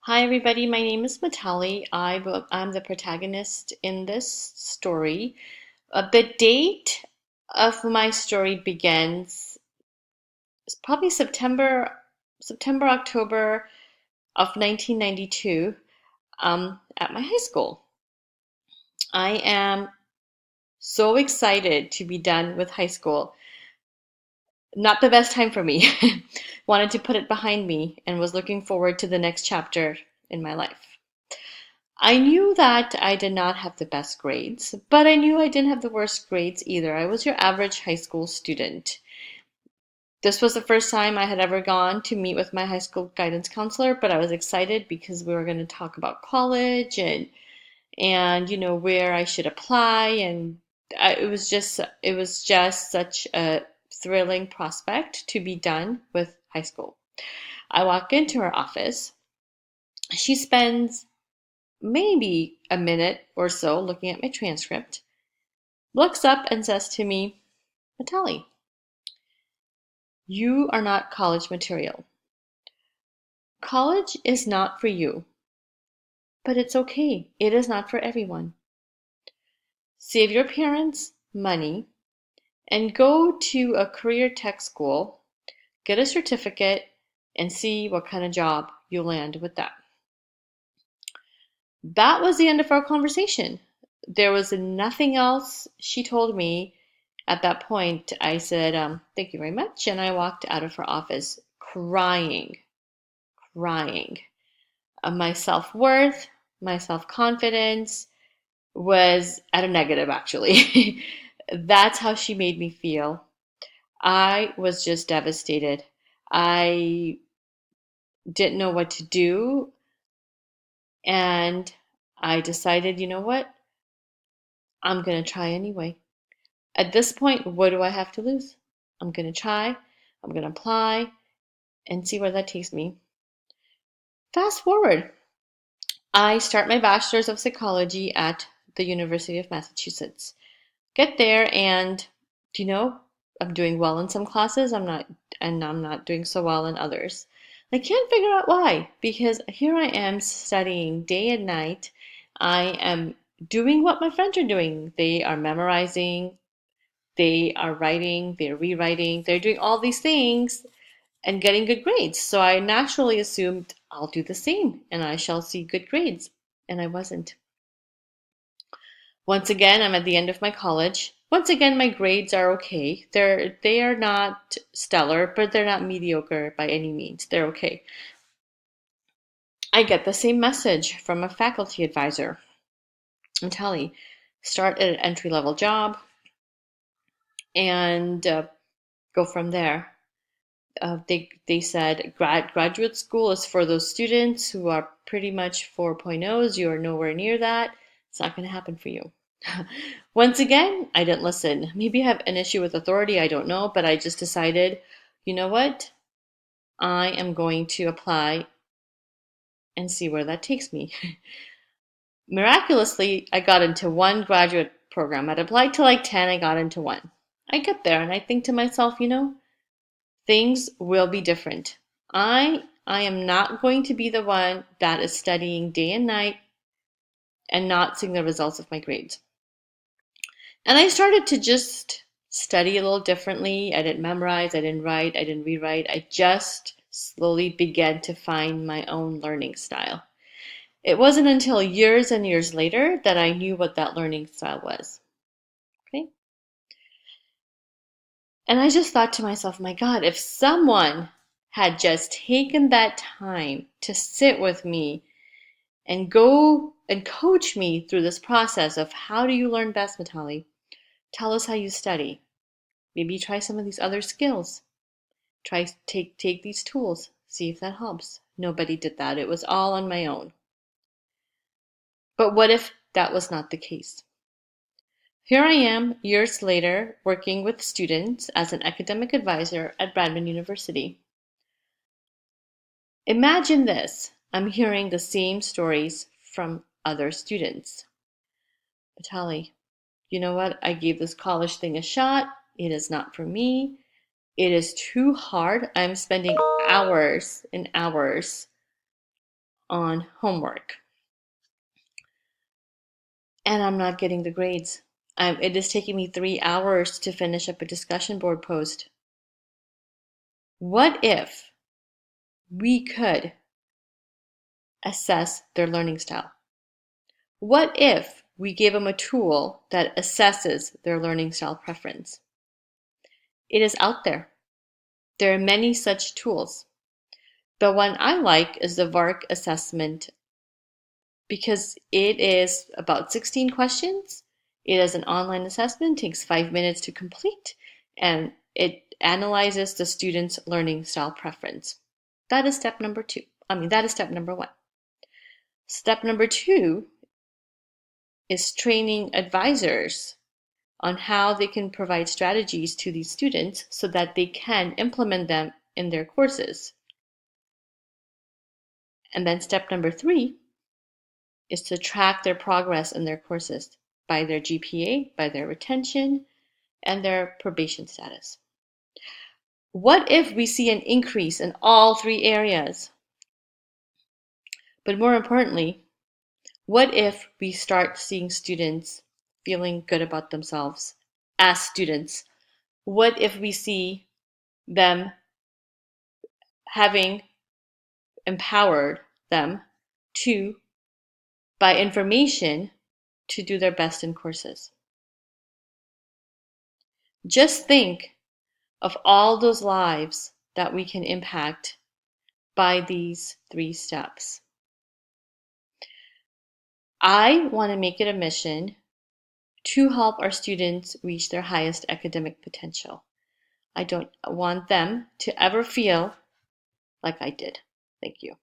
Hi, everybody. My name is Matali. I'm the protagonist in this story. The date of my story begins probably September, October of 1992 at my high school. I am so excited to be done with high school. Not the best time for me. Wanted to put it behind me and was looking forward to the next chapter in my life. I knew that I did not have the best grades, but I knew I didn't have the worst grades either. I was your average high school student. This was the first time I had ever gone to meet with my high school guidance counselor, but I was excited because we were going to talk about college and where I should apply and it was just such a thrilling prospect to be done with high school. I walk into her office. She spends maybe a minute or so looking at my transcript, looks up and says to me, Natali, you are not college material. College is not for you, but it's okay. It is not for everyone. Save your parents money and go to a career tech school, get a certificate, and see what kind of job you land with that. That was the end of our conversation. There was nothing else she told me. At that point, I said, thank you very much. And I walked out of her office crying, crying. My self worth, my self confidence was at a negative, actually. That's how she made me feel. I was just devastated. I didn't know what to do. And I decided, you know what? I'm going to try anyway. At this point, what do I have to lose? I'm going to try, I'm going to apply, and see where that takes me. Fast forward, I start my bachelor's of psychology at the University of Massachusetts. Get there, and I'm doing well in some classes, I'm not doing so well in others. I can't figure out why, because here I am studying day and night. I am doing what my friends are doing. They are memorizing, they are writing, they're rewriting, they're doing all these things and getting good grades. So I naturally assumed I'll do the same and I shall see good grades. And I wasn't. Once again, I'm at the end of my college. Once again, my grades are okay. They are not stellar, but they're not mediocre by any means. They're okay. I get the same message from a faculty advisor. I'm telling you, start at an entry level job and go from there. They said graduate school is for those students who are pretty much 4.0s. You are nowhere near that. It's not going to happen for you. Once again, I didn't listen. Maybe I have an issue with authority, I don't know, but I just decided, you know what? I am going to apply and see where that takes me. Miraculously, I got into one graduate program. I'd applied to like 10, I got into one. I get there and I think to myself, things will be different. I am not going to be the one that is studying day and night and not seeing the results of my grades. And I started to just study a little differently. I didn't memorize, I didn't write, I didn't rewrite. I just slowly began to find my own learning style. It wasn't until years and years later that I knew what that learning style was. Okay? And I just thought to myself, my God, if someone had just taken that time to sit with me and go and coach me through this process of how do you learn best, Matali? Tell us how you study. Maybe try some of these other skills. Take these tools. See if that helps. Nobody did that. It was all on my own. But what if that was not the case? Here I am, years later, working with students as an academic advisor at Bradman University. Imagine this. I'm hearing the same stories from other students. Vitali, you know what? I gave this college thing a shot. It is not for me. It is too hard. I'm spending hours and hours on homework and I'm not getting the grades. It is taking me 3 hours to finish up a discussion board post. What if we could assess their learning style? What if we gave them a tool that assesses their learning style preference? It is out there. There are many such tools. The one I like is the VARC assessment because it is about 16 questions. It is an online assessment, takes 5 minutes to complete, and it analyzes the student's learning style preference. That is step number two. That is step number one. Step number two is training advisors on how they can provide strategies to these students so that they can implement them in their courses. And then step number three is to track their progress in their courses by their GPA, by their retention, and their probation status. What if we see an increase in all three areas? But more importantly, what if we start seeing students feeling good about themselves as students? What if we see them having empowered them to, by information, to do their best in courses? Just think of all those lives that we can impact by these 3 steps. I want to make it a mission to help our students reach their highest academic potential. I don't want them to ever feel like I did. Thank you.